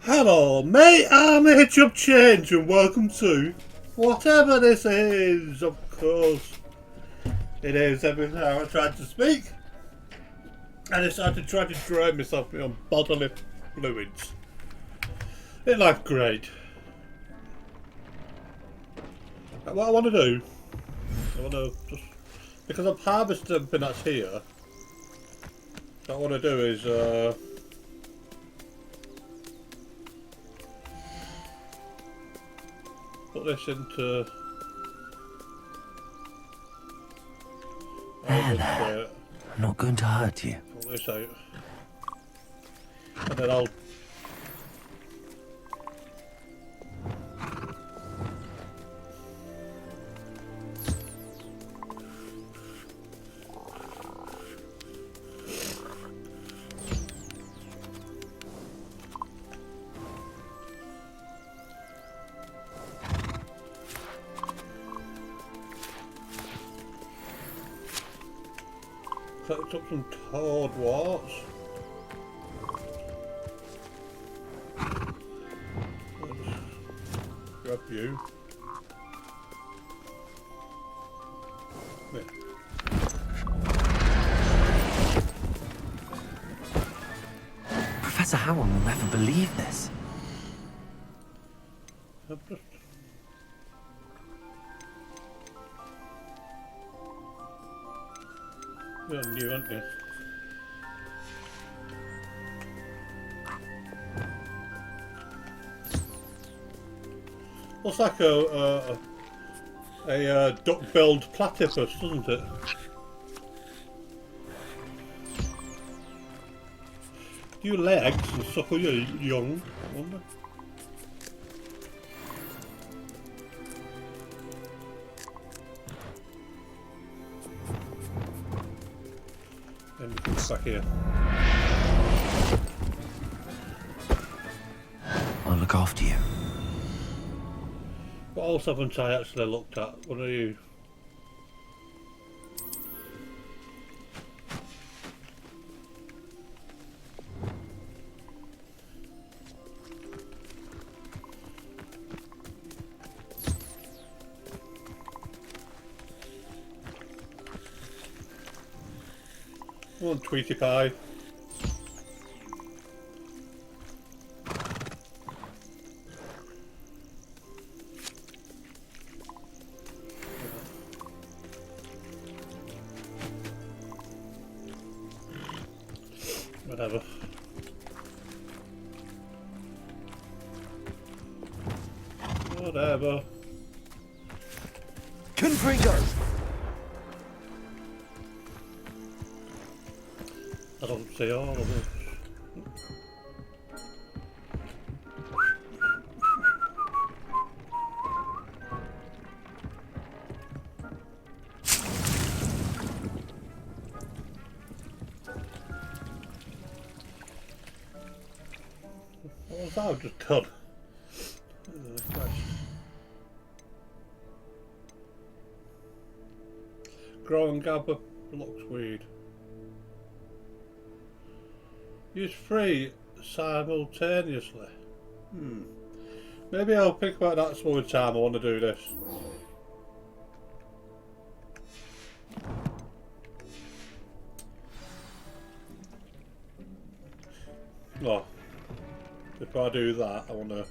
Hello, mate. I'm Hitchup Change, and welcome to whatever this is. Of course, it is everything I tried to speak, and I started to try to drown myself on bodily fluids. Ain't life great? What I want to do, I want to just because I've harvested everything that's here. What I want to do is put this into. There. I'm not going to hurt you. Pull this out, and then I'll. Collect up some toad warts. Grab you. There. Professor Howell will never believe this. You're new, aren't you? Looks like a duck-billed platypus, doesn't it? Do you lay eggs and suckle your young? I wonder. Back here. I'll look after you. What else haven't I actually looked at? What are you? Come on, Tweety Pie. Whatever. Whatever. Confringo! I don't see all of it. What was that I've just done? Grow and gather flux weed. Use three simultaneously. Maybe I'll think about that some more time. I want to do this. No. Before I do that, I want to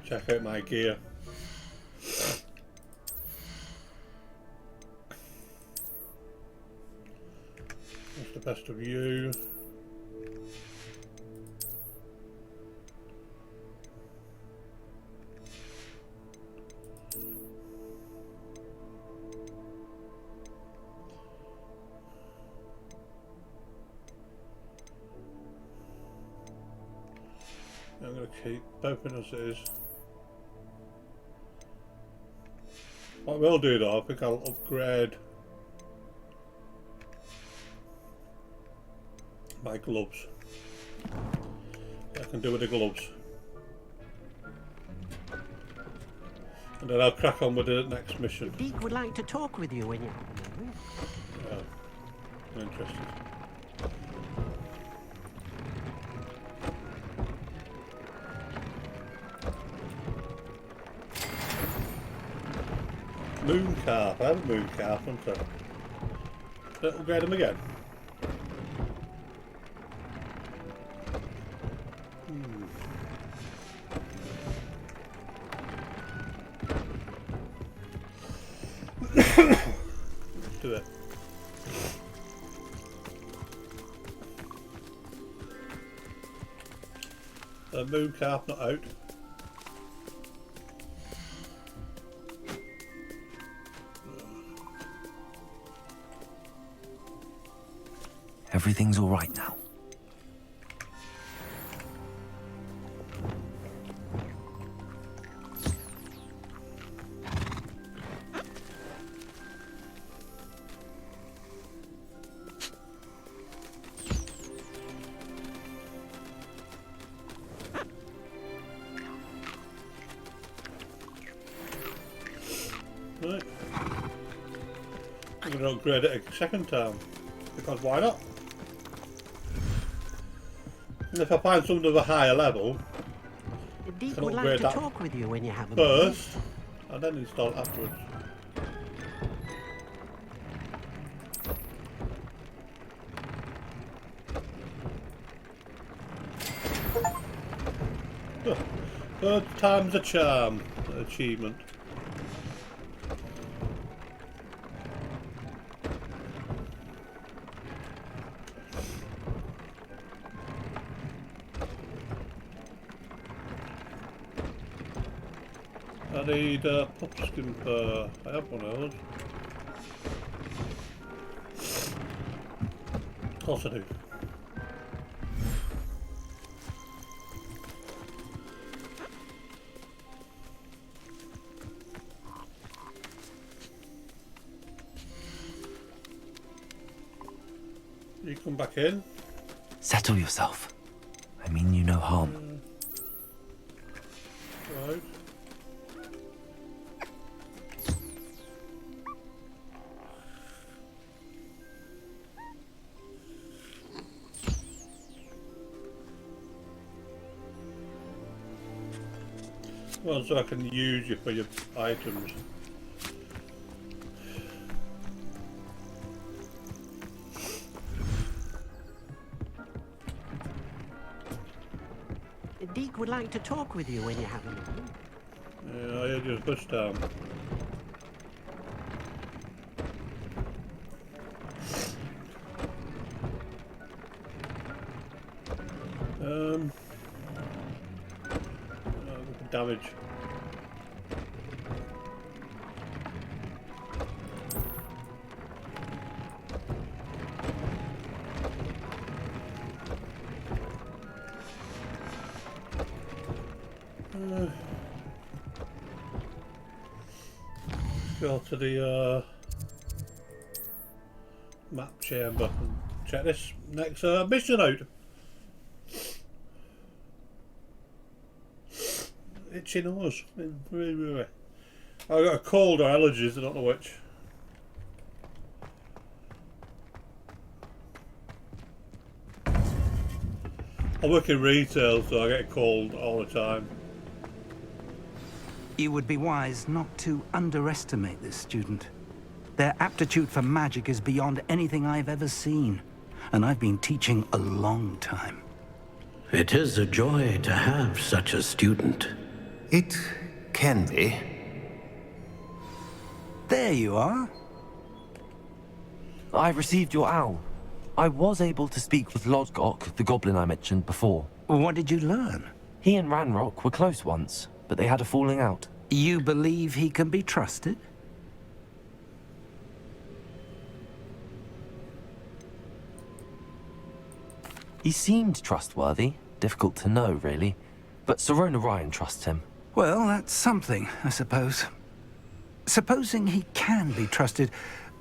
check out my gear. What's the best of you? I'm going to keep both as it is. What I will do though, I think I'll upgrade my gloves. What I can do with the gloves. And then I'll crack on with the next mission. Deke would like to talk with you when you're... Yeah, I'm interested. moon carp. I have a moon carp, haven't I? Let's upgrade them again. Do it. Moon carp not out. Everything's all right now. Right. I'm going to upgrade it a second time. Because why not? And if I find something of a higher level, The Deep can would like upgrade to that talk with you when you have a moment. first, and then install it afterwards. Third time's a charm achievement. I need a pup skimper. I have one of those. Of course I do. You come back in. Settle yourself. I mean you no harm. Right. Well, so I can use you for your items. Deke would like to talk with you when you have a moment. Yeah, I heard you push down. Damage. Go to the map chamber and check this next mission out. Itchy nose. I got a cold or allergies, I don't know which. I work in retail, so I get a cold all the time. You would be wise not to underestimate this student. Their aptitude for magic is beyond anything I've ever seen, and I've been teaching a long time. It is a joy to have such a student. It can be. There you are. I received your owl. I was able to speak with Lodgok, the goblin I mentioned before. What did you learn? He and Ranrock were close once, but they had a falling out. You believe he can be trusted? He seemed trustworthy. Difficult to know, really. But Serona Ryan trusts him. Well, that's something, I suppose. Supposing he can be trusted,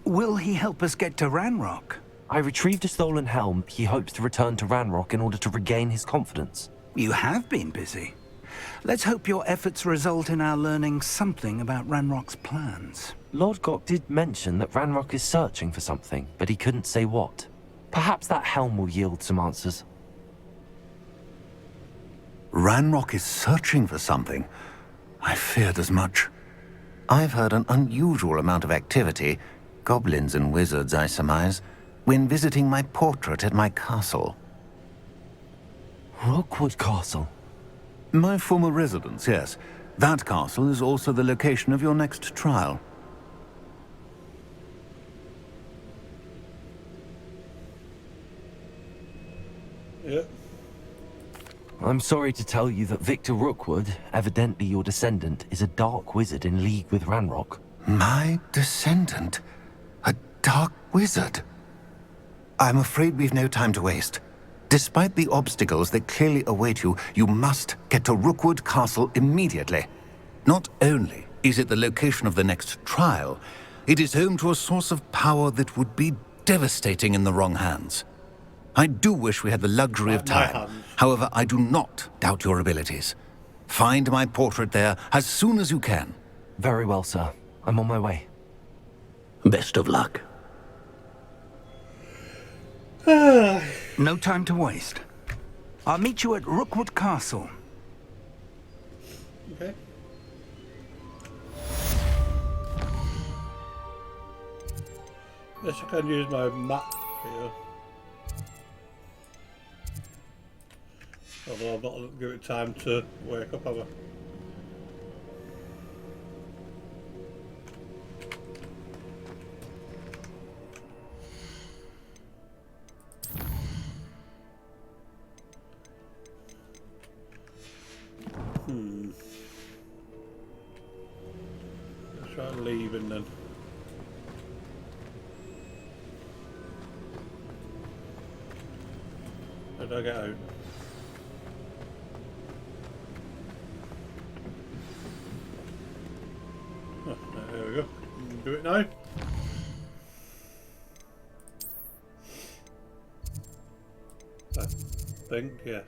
will he help us get to Ranrock? I retrieved a stolen helm. He hopes to return to Ranrock in order to regain his confidence. You have been busy. Let's hope your efforts result in our learning something about Ranrock's plans. Lodgok did mention that Ranrock is searching for something, but he couldn't say what. Perhaps that helm will yield some answers. Ranrock is searching for something. I feared as much. I've heard an unusual amount of activity, goblins and wizards, I surmise, when visiting my portrait at my castle. Rookwood Castle? My former residence, yes. That castle is also the location of your next trial. Yeah. I'm sorry to tell you that Victor Rookwood, evidently your descendant, is a dark wizard in league with Ranrock. My descendant? A dark wizard? I'm afraid we've no time to waste. Despite the obstacles that clearly await you, you must get to Rookwood Castle immediately. Not only is it the location of the next trial, it is home to a source of power that would be devastating in the wrong hands. I do wish we had the luxury of time. However, I do not doubt your abilities. Find my portrait there as soon as you can. Very well, sir. I'm on my way. Best of luck. No time to waste. I'll meet you at Rookwood Castle. Okay. Yes, I can use my map here. Although I've not given it time to wake up, have I? Let's try leaving then. How do I get out? Oh, there we go. Do it now. I think, yeah.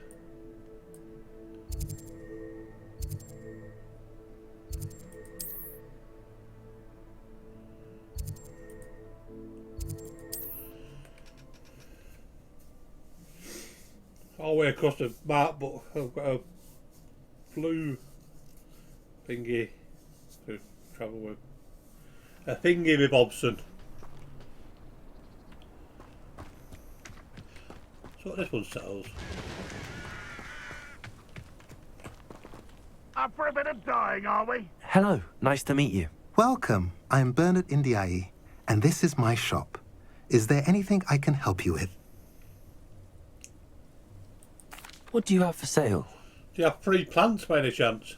All the way across the map, but I've got a blue thingy to travel with. A thingy with Bobson. So what this one sells. Up for a bit of dying, are we? Hello, nice to meet you. Welcome. I'm Bernard Indiai, and this is my shop. Is there anything I can help you with? What do you have for sale? Do you have free plants by any chance?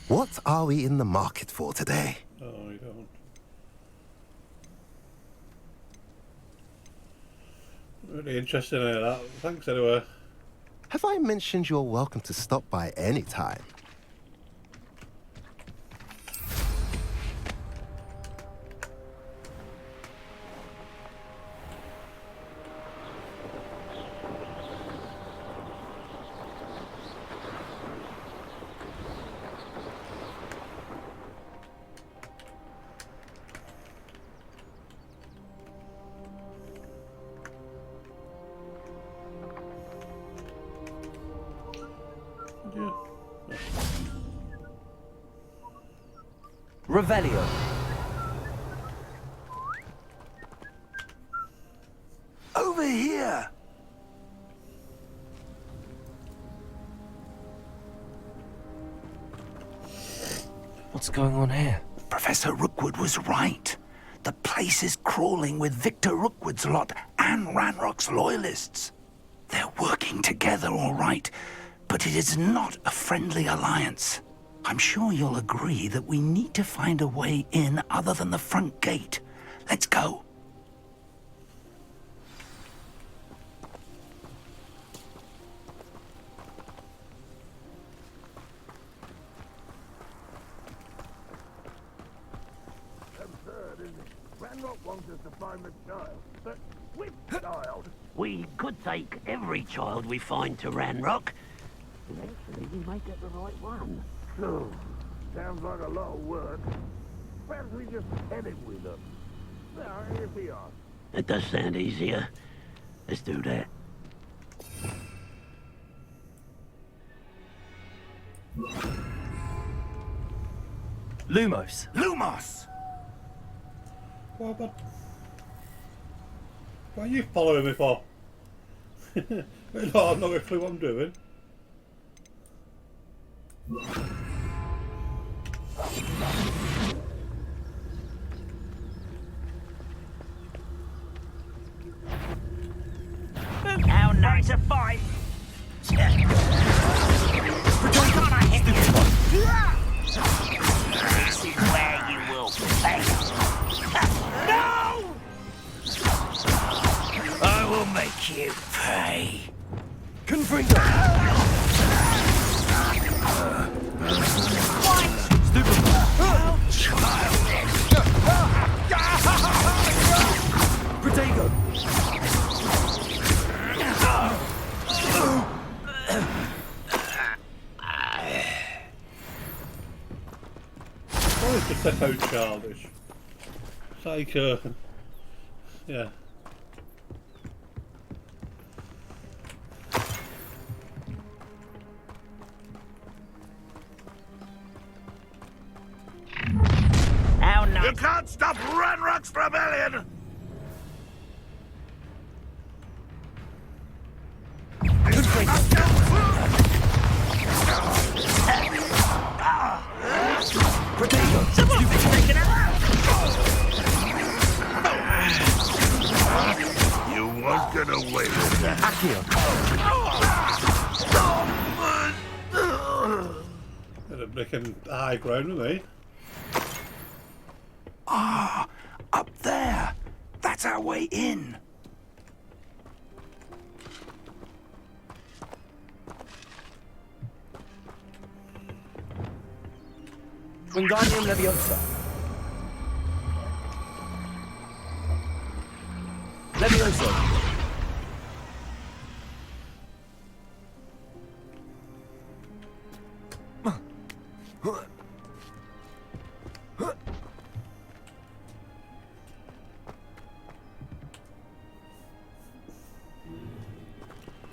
What are we in the market for today? Oh, you don't. Really interesting in that. Thanks anyway. Have I mentioned you're welcome to stop by any time? Yeah. Revelio. Over here! What's going on here? Professor Rookwood was right. The place is crawling with Victor Rookwood's lot and Ranrock's loyalists. They're working together, all right, but it is not a friendly alliance. I'm sure you'll agree that we need to find a way in other than the front gate. Let's go. Absurd, isn't it? Ranrock wants us to find the child, but which child? We could take every child we find to Ranrock. Eventually we may get the right one. Oh, sounds like a lot of work. Perhaps we just head it with them. Now, here we are. That does sound easier. Let's do that. Lumos. Lumos! What are you following me for? No, I've not got a clue what I'm doing. How nice to fight! Can't I hit you? This is where you will pay. No! I will make you pay. Confringo! Stupid! Protego! Why is the so childish? It's like, yeah. How You nice. can't stop Ranrock's rebellion! Someone's been taken out! You was gonna wait. Accio. Had a blinking high ground with me. Ah, up there. That's our way in. Wingardium Leviosa. Leviosa.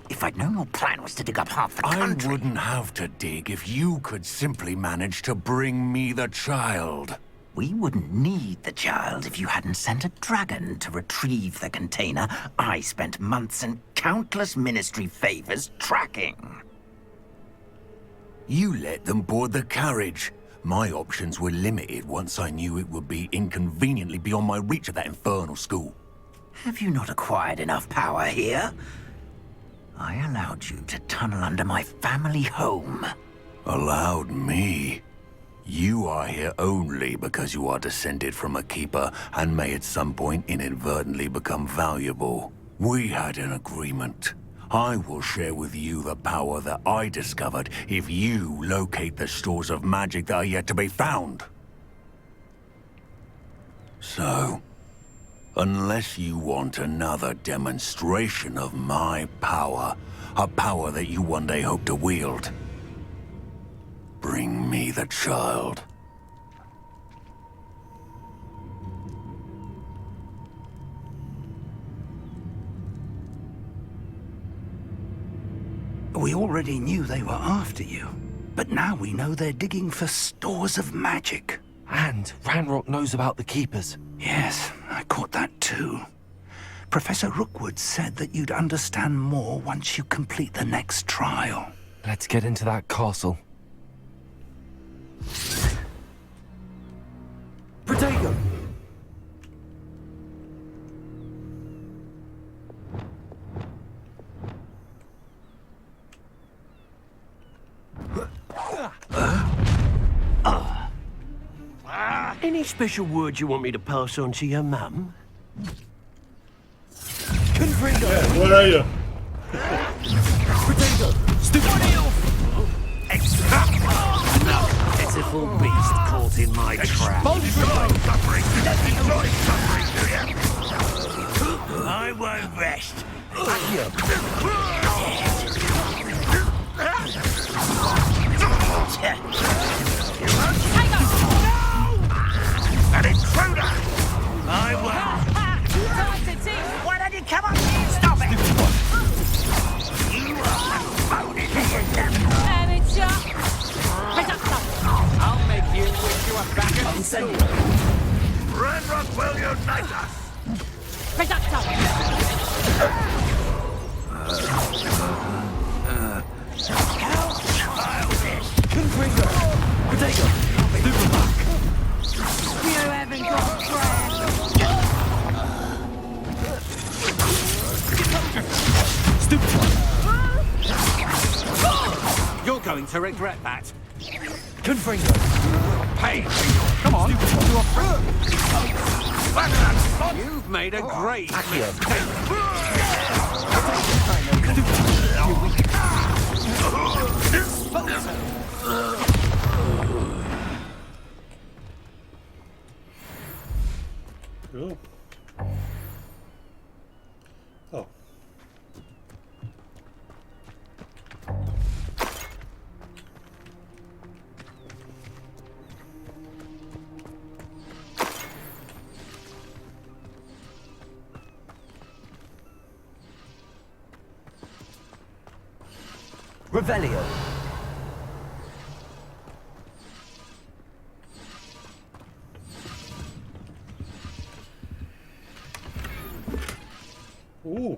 If I'd known your plan was to dig up half the I country... wouldn't have to dig if you could simply manage to bring me the child. We wouldn't need the child if you hadn't sent a dragon to retrieve the container I spent months and countless ministry favors tracking. You let them board the carriage. My options were limited once I knew it would be inconveniently beyond my reach at that infernal school. Have you not acquired enough power here? I allowed you to tunnel under my family home. Allowed me? You are here only because you are descended from a keeper and may at some point inadvertently become valuable. We had an agreement. I will share with you the power that I discovered if you locate the stores of magic that are yet to be found. So, unless you want another demonstration of my power, a power that you one day hope to wield, bring me the child. We already knew they were after you, but now we know they're digging for stores of magic. And Ranrock knows about the Keepers. Yes, I caught that too. Professor Rookwood said that you'd understand more once you complete the next trial. Let's get into that castle. Protego! Any special words you want me to pass on to your mum? Confringo! Where are you? Protego! Stupid! Pitiful beast caught in my trap. I won't rest. An intruder! I won't. Why don't you come on here? Stop it! You are phony here, Amateur! I'll make you wish you were back Ascending. Ranrock will unite us! Confringo. Potato. Supermark. You haven't got breath. You're going to regret that. Confringo. Hey, come on. You've made a great Cool. Oh. Revelio. Ooh.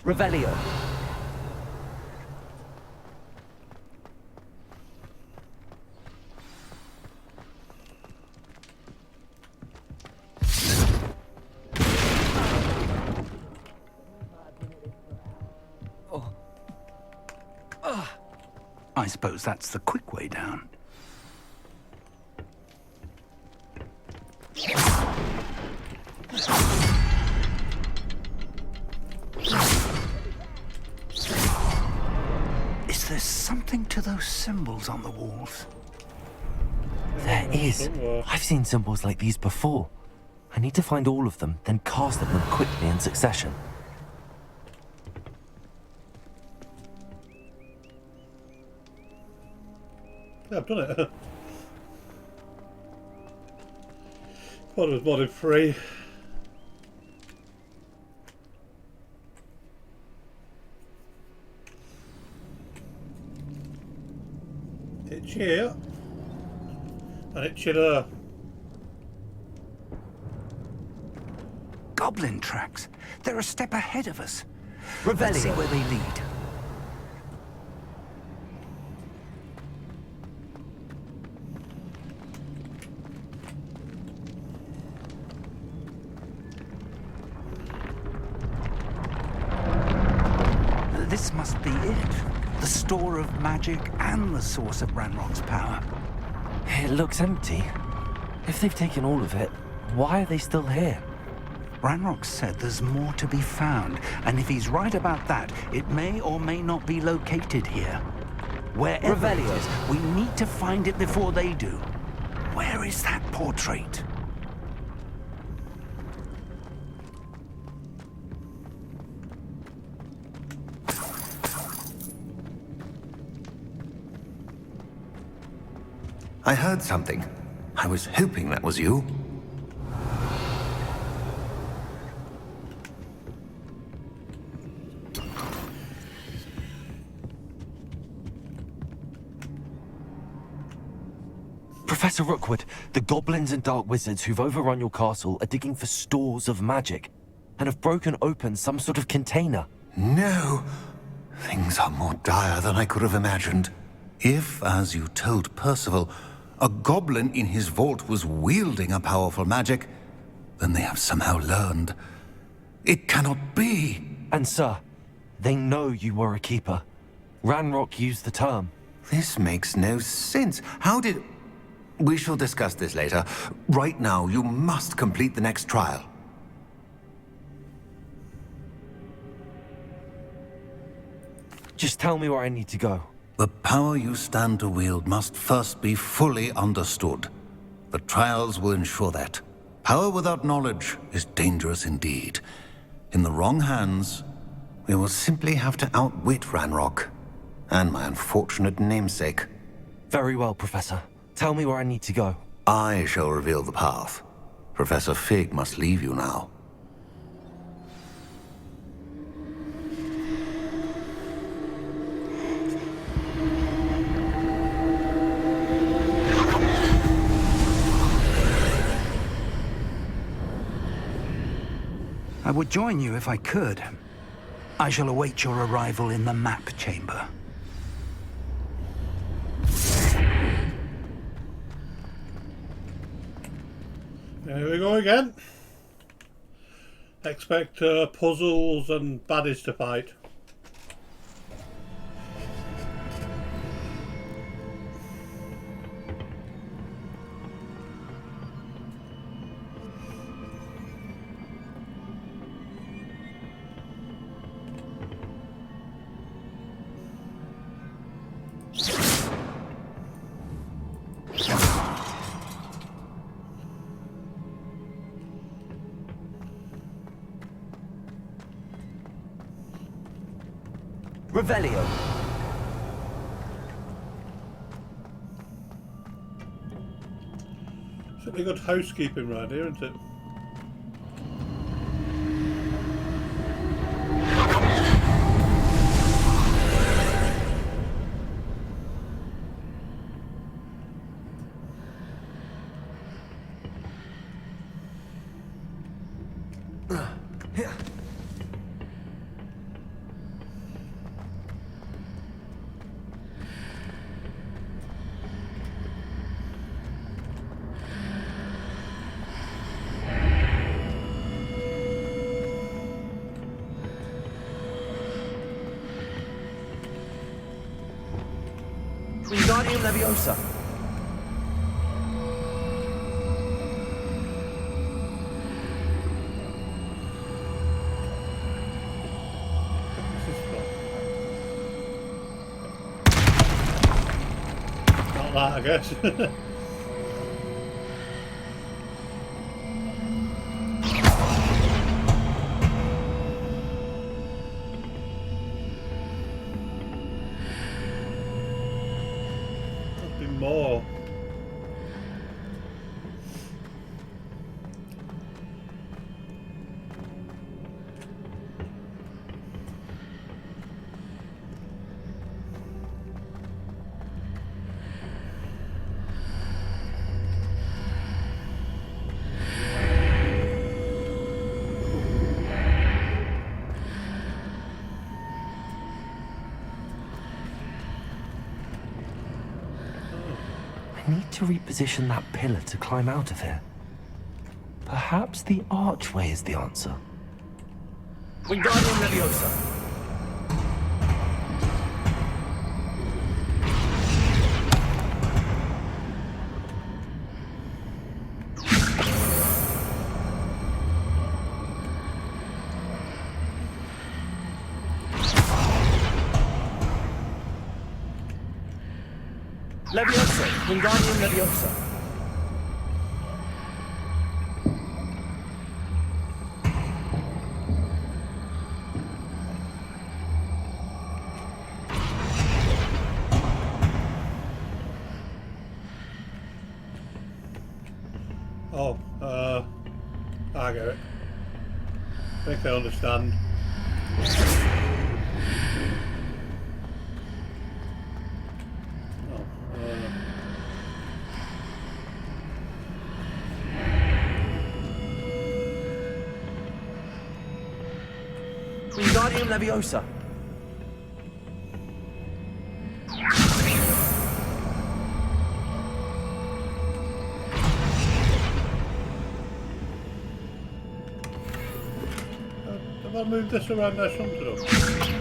Revelio. I suppose that's the quick way down. Is there something to those symbols on the walls? There is. I've seen symbols like these before. I need to find all of them, then cast at them quickly in succession. Yeah, I've done it. Thought it was modded free. It's here. And it's here. Goblin tracks. They're a step ahead of us. Let's see Revelio. where they lead. This must be it. The store of magic and the source of Ranrock's power. It looks empty. If they've taken all of it, why are they still here? Ranrock said there's more to be found, and if he's right about that, it may or may not be located here. Wherever it is, we need to find it before they do. Where is that portrait? I heard something. I was hoping that was you. Professor Rookwood, the goblins and dark wizards who've overrun your castle are digging for stores of magic and have broken open some sort of container. No. Things are more dire than I could have imagined. If, as you told Percival, a goblin in his vault was wielding a powerful magic, then they have somehow learned. It cannot be. And sir, they know you were a keeper. Ranrock used the term. This makes no sense. How did... We shall discuss this later. Right now, you must complete the next trial. Just tell me where I need to go. The power you stand to wield must first be fully understood. The trials will ensure that. Power without knowledge is dangerous indeed. In the wrong hands, we will simply have to outwit Ranrock and my unfortunate namesake. Very well, Professor. Tell me where I need to go. I shall reveal the path. Professor Fig must leave you now. I would join you if I could. I shall await your arrival in the map chamber. There we go again. Expect puzzles and baddies to fight. Revelio. Certainly good housekeeping right here, isn't it? Wingardium Leviosa. Not that, I guess. More. I need to reposition that pillar to climb out of here. Perhaps the archway is the answer. Wingardium Leviosa. Leviosa. Wingardium Leviosa. Oh, I get it. I think I understand. Wingardium Leviosa. Have I moved this around there something?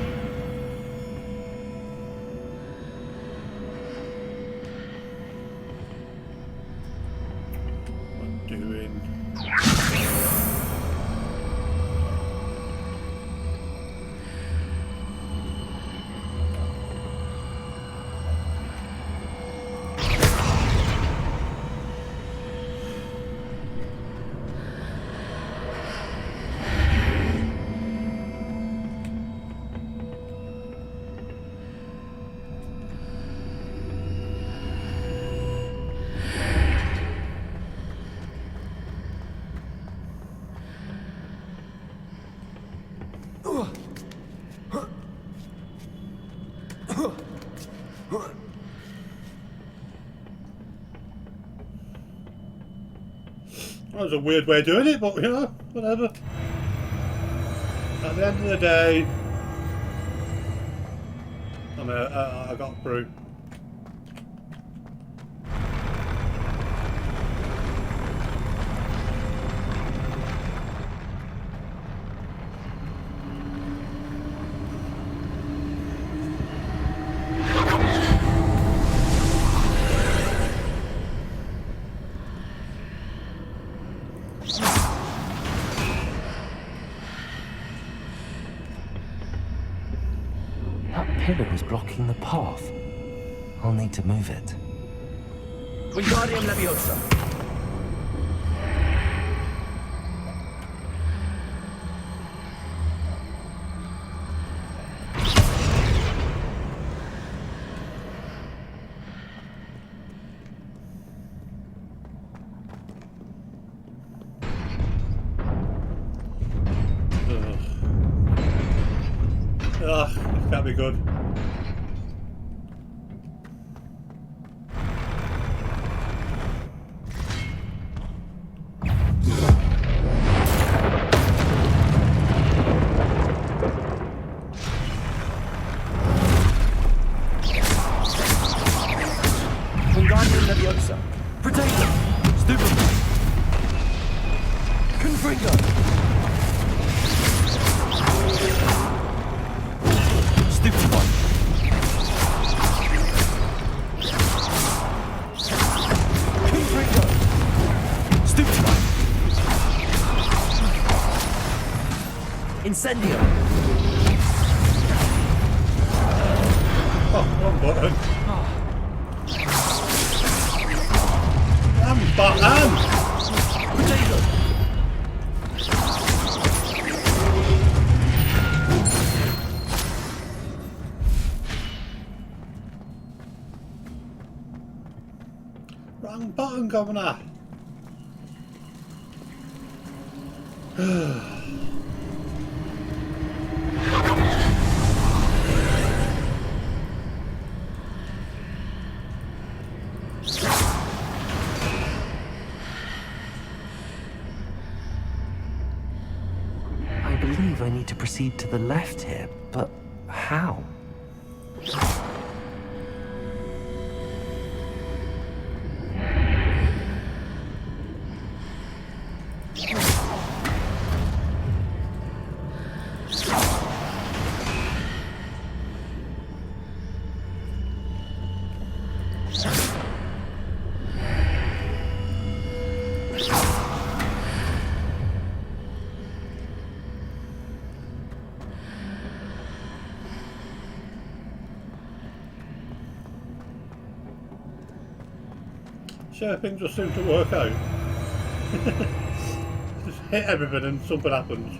That was a weird way of doing it, but you know, whatever. At the end of the day, I got through. That pillar is blocking the path. I'll need to move it. Wingardium Leviosa. Ugh, this can't be good. Wingardium Leviosa. Potato! Stupid! Confringo! Stupid one! Confringo! Stupid one! Incendio! Oh, wrong button. Button! Potato! Wrong button, Governor. I believe I need to proceed to the left here, but how? Sure, things just seem to work out. Just hit everything and something happens.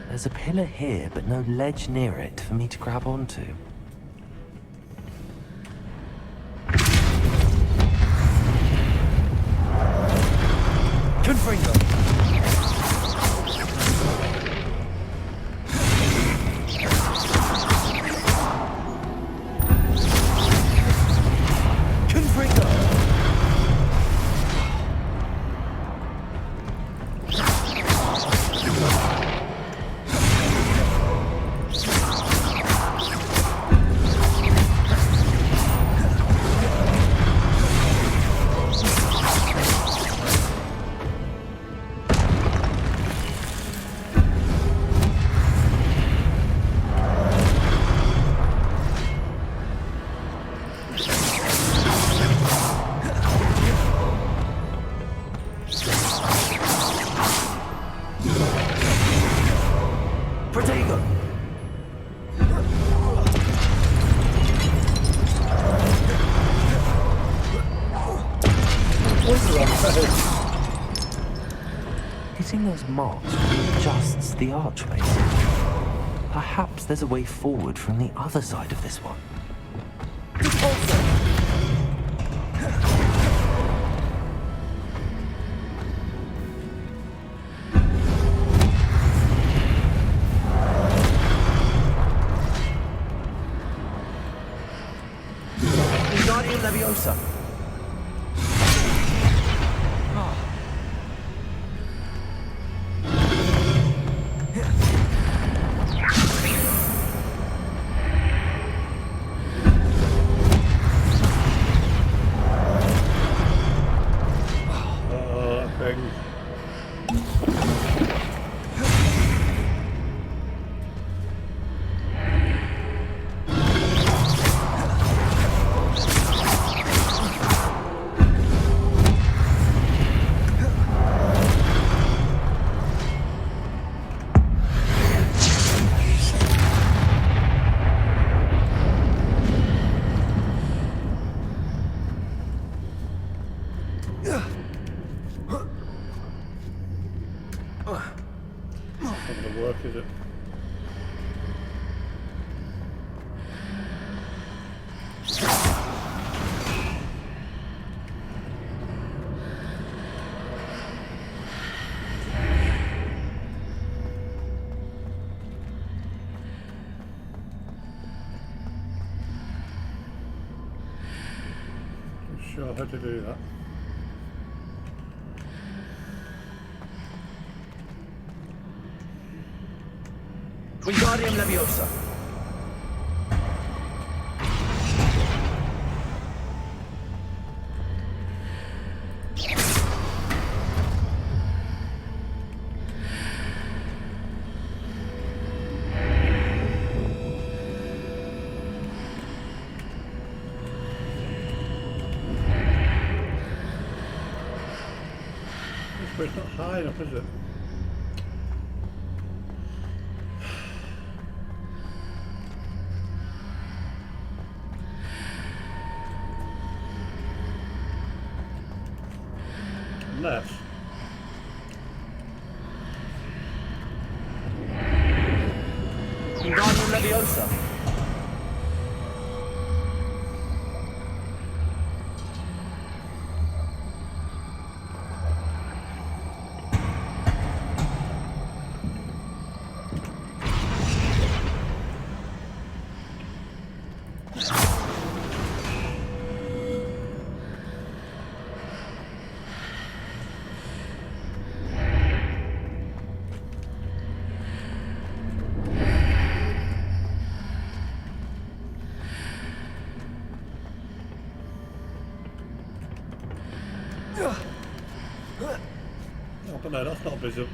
There's a pillar here, but no ledge near it for me to grab onto. Confringo! Confringo! noticing those marks adjusts the archway. Perhaps there's a way forward from the other side of this one. Wingardium Leviosa. Not gonna work, is it? Not sure how to do that. Wingardium Leviosa. But it's not high enough, is it? Unless... Wingardium Leviosa. Oh, but no, that's not visible.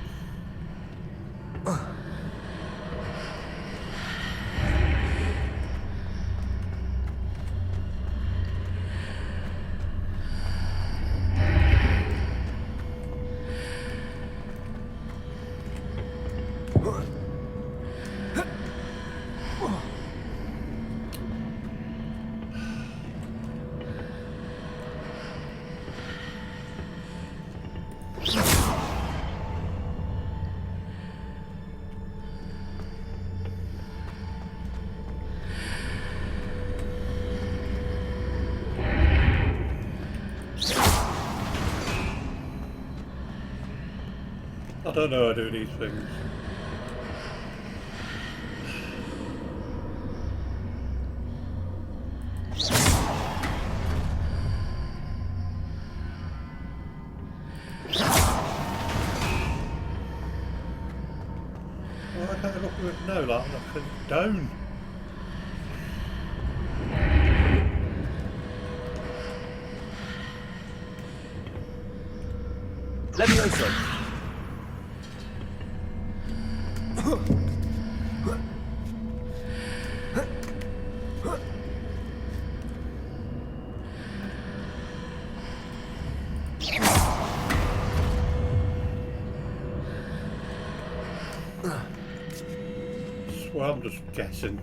I don't know how to do these things. Why can't I look at it now, like down? Leviosa. Well, I'm just guessing.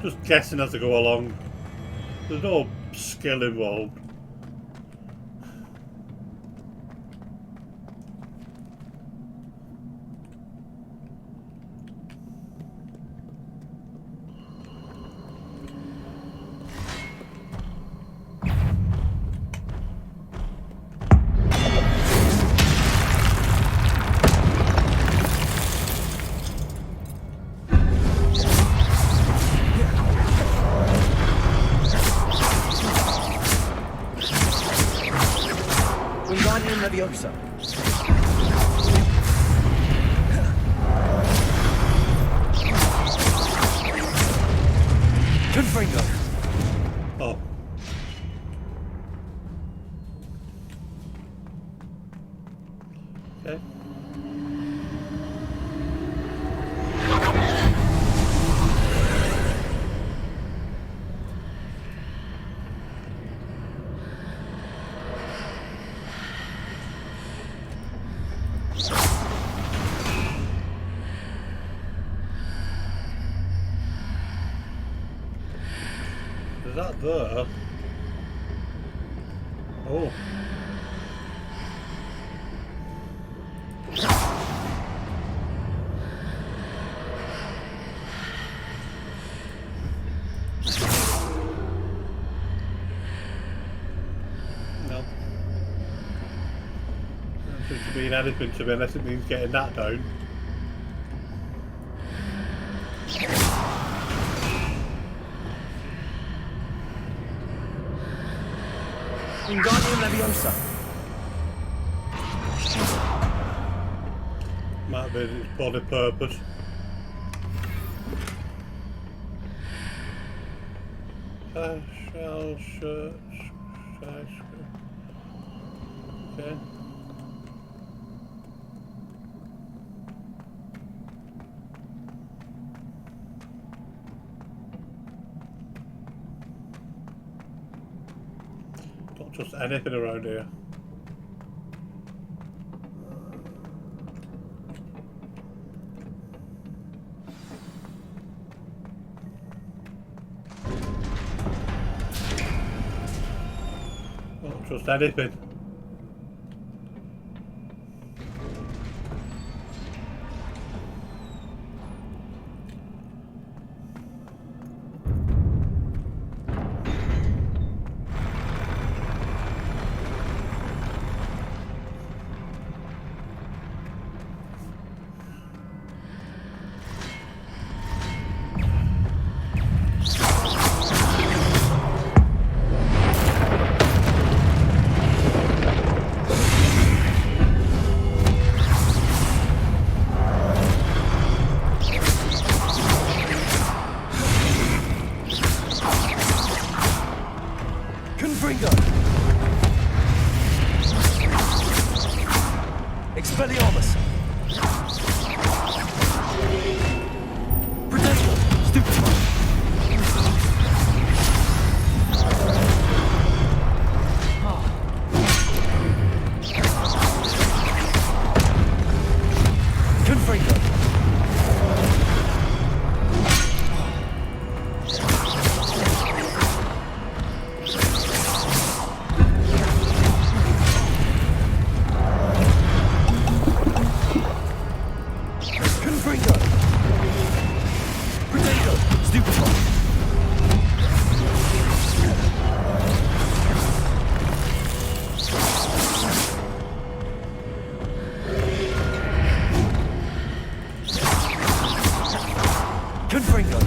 Just guessing as I go along. There's no skill involved. Okay. Is that there? Oh. No. Doesn't seem to mean anything to me unless it means getting that down. Wingardium Leviosa. Might have been its body purpose. Shell shirts. Okay. Don't trust anything around here. Don't trust anything. Expelliarmus. Predator. Stupefy. Confringo. Confringo.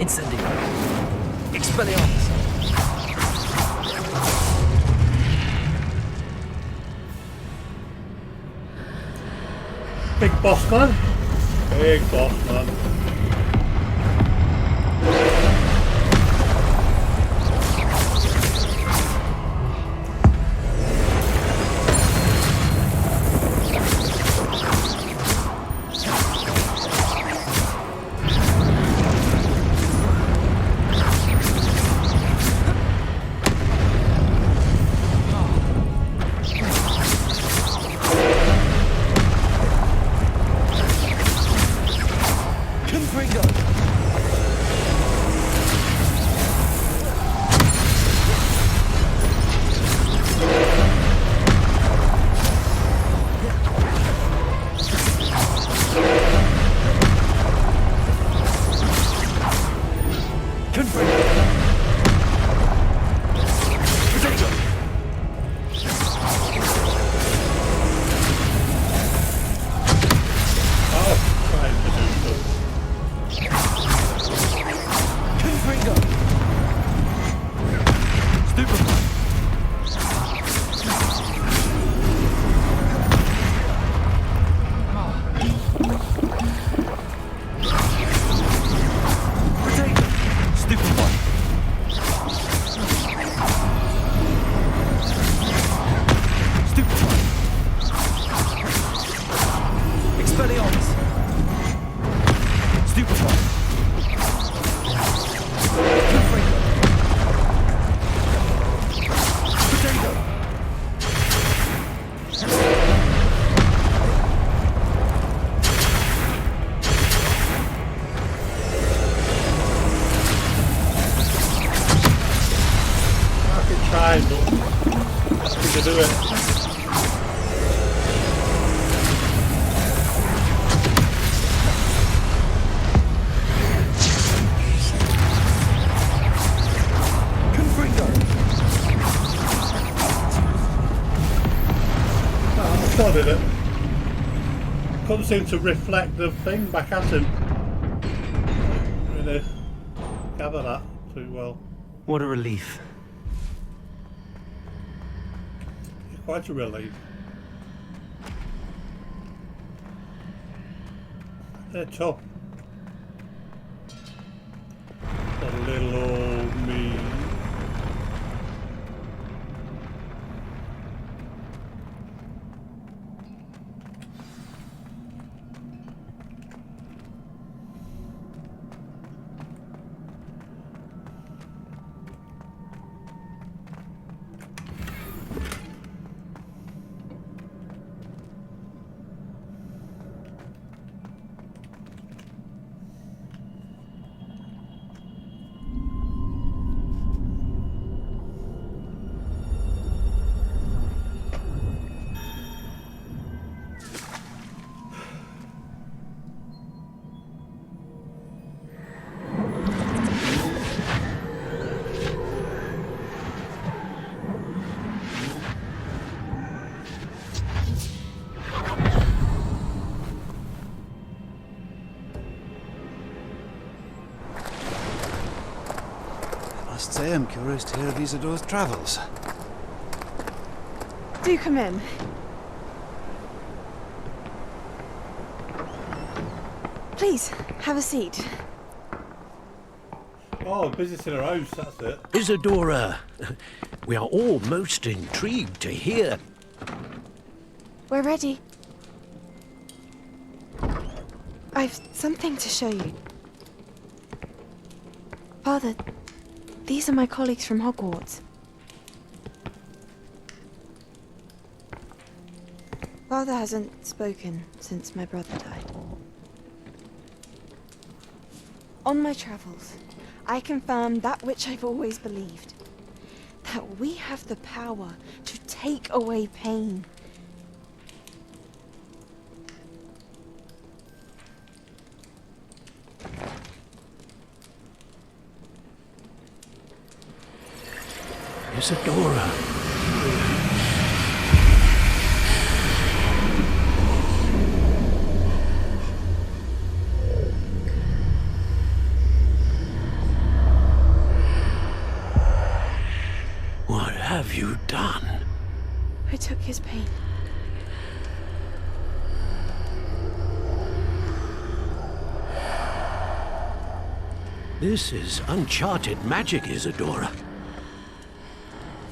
Incendio. Expelliarmus. Big boss man. Big boss man. trying, but nothing to do it. I did it. Couldn't seem to reflect the thing back at him. Really gather that too well. What a relief. It's quite a relief. They're tough. The little old me. Must say I'm curious to hear of Isidore's travels. Do come in. Please, have a seat. Oh, visiting her house, that's it. Isadora, we are all most intrigued to hear. We're ready. I've something to show you. Father, these are my colleagues from Hogwarts. Father hasn't spoken since my brother died. On my travels, I confirmed that which I've always believed. That we have the power to take away pain. Isadora. What have you done? I took his pain. This is uncharted magic, Isadora.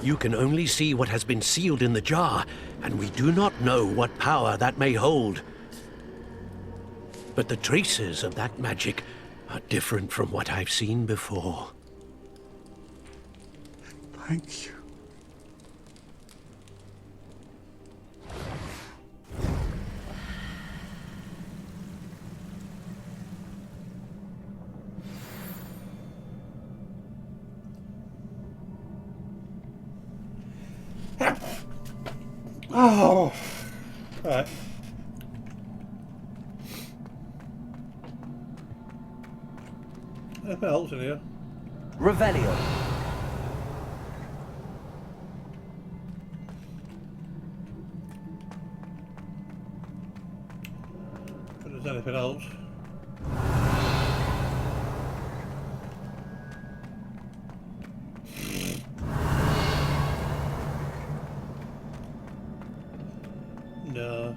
You can only see what has been sealed in the jar, and we do not know what power that may hold. But the traces of that magic are different from what I've seen before. Thank you. Oh, right. Anything else in here? Revelio. If there's anything else. No.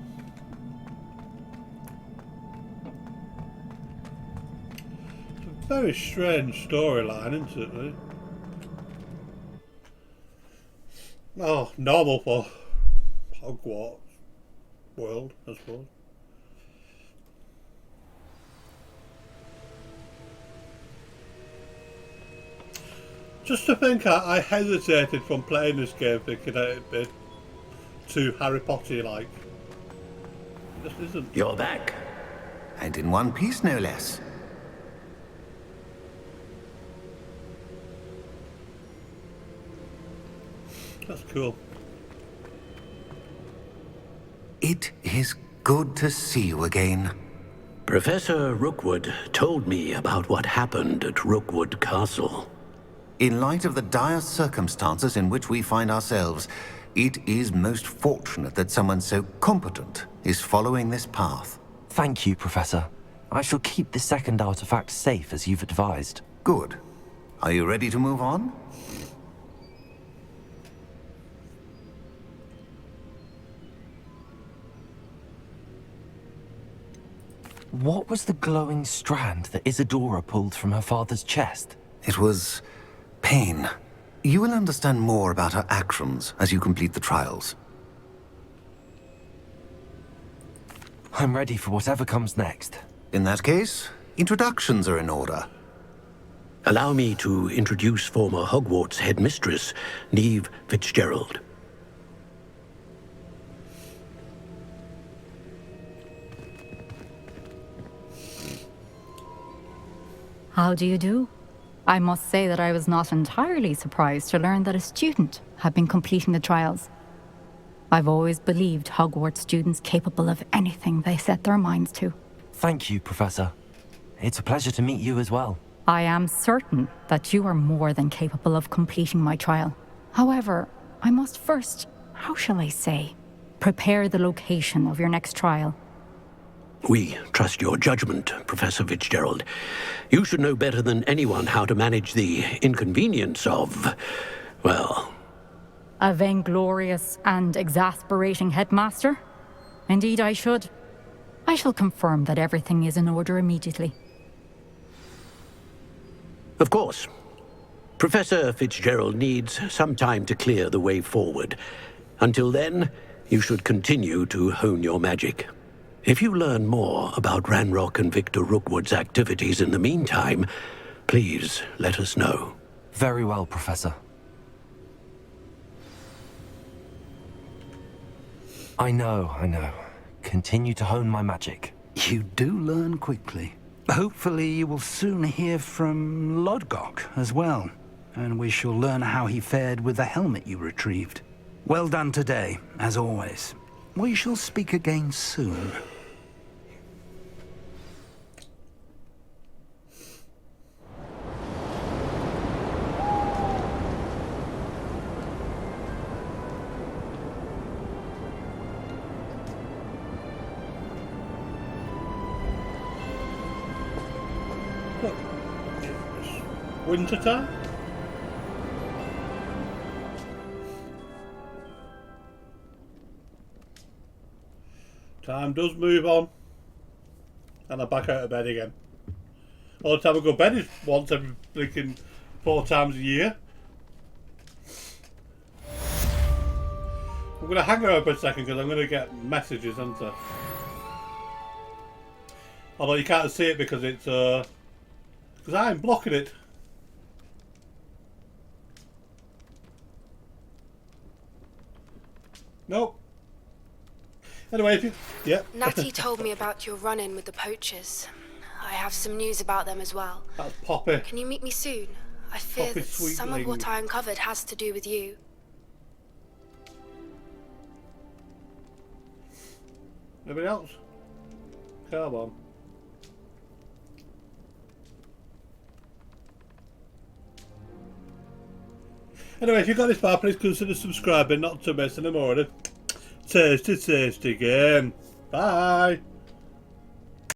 It's a very strange storyline, isn't it? Really? Oh, normal for Hogwarts world, I suppose. Just to think, I hesitated from playing this game thinking that it'd be too Harry Potter-like. It just isn't. You're back. And in one piece, no less. That's cool. It is good to see you again. Professor Rookwood told me about what happened at Rookwood Castle. In light of the dire circumstances in which we find ourselves, it is most fortunate that someone so competent is following this path. Thank you, Professor. I shall keep the second artifact safe as you've advised. Good. Are you ready to move on? What was the glowing strand that Isadora pulled from her father's chest? It was pain. You will understand more about her actions as you complete the trials. I'm ready for whatever comes next. In that case, introductions are in order. Allow me to introduce former Hogwarts headmistress, Neve Fitzgerald. How do you do? I must say that I was not entirely surprised to learn that a student had been completing the trials. I've always believed Hogwarts students capable of anything they set their minds to. Thank you, Professor. It's a pleasure to meet you as well. I am certain that you are more than capable of completing my trial. However, I must first, how shall I say, prepare the location of your next trial. We trust your judgment, Professor Fitzgerald. You should know better than anyone how to manage the inconvenience of, well... A vainglorious and exasperating headmaster? Indeed I should. I shall confirm that everything is in order immediately. Of course. Professor Fitzgerald needs some time to clear the way forward. Until then, you should continue to hone your magic. If you learn more about Ranrock and Victor Rookwood's activities in the meantime, please let us know. Very well, Professor. I know. Continue to hone my magic. You do learn quickly. Hopefully you will soon hear from Lodgok as well, and we shall learn how he fared with the helmet you retrieved. Well done today, as always. We shall speak again soon. Winter time? Time does move on. And I'm back out of bed again. All the time I go to bed is once every freaking 4 times a year. I'm going to hang around for a second because I'm going to get messages, aren't I? Although you can't see it because it's because I'm blocking it. Nope. Anyway, if you... Yeah. Natty told me about your run-in with the poachers. I have some news about them as well. That's Poppy. Can you meet me soon? I fear Poppy that some of Sweetling. what I uncovered has to do with you. Anybody else? Come on. Anyway, if you got this far, please consider subscribing not to miss any more of the tasty game. Bye!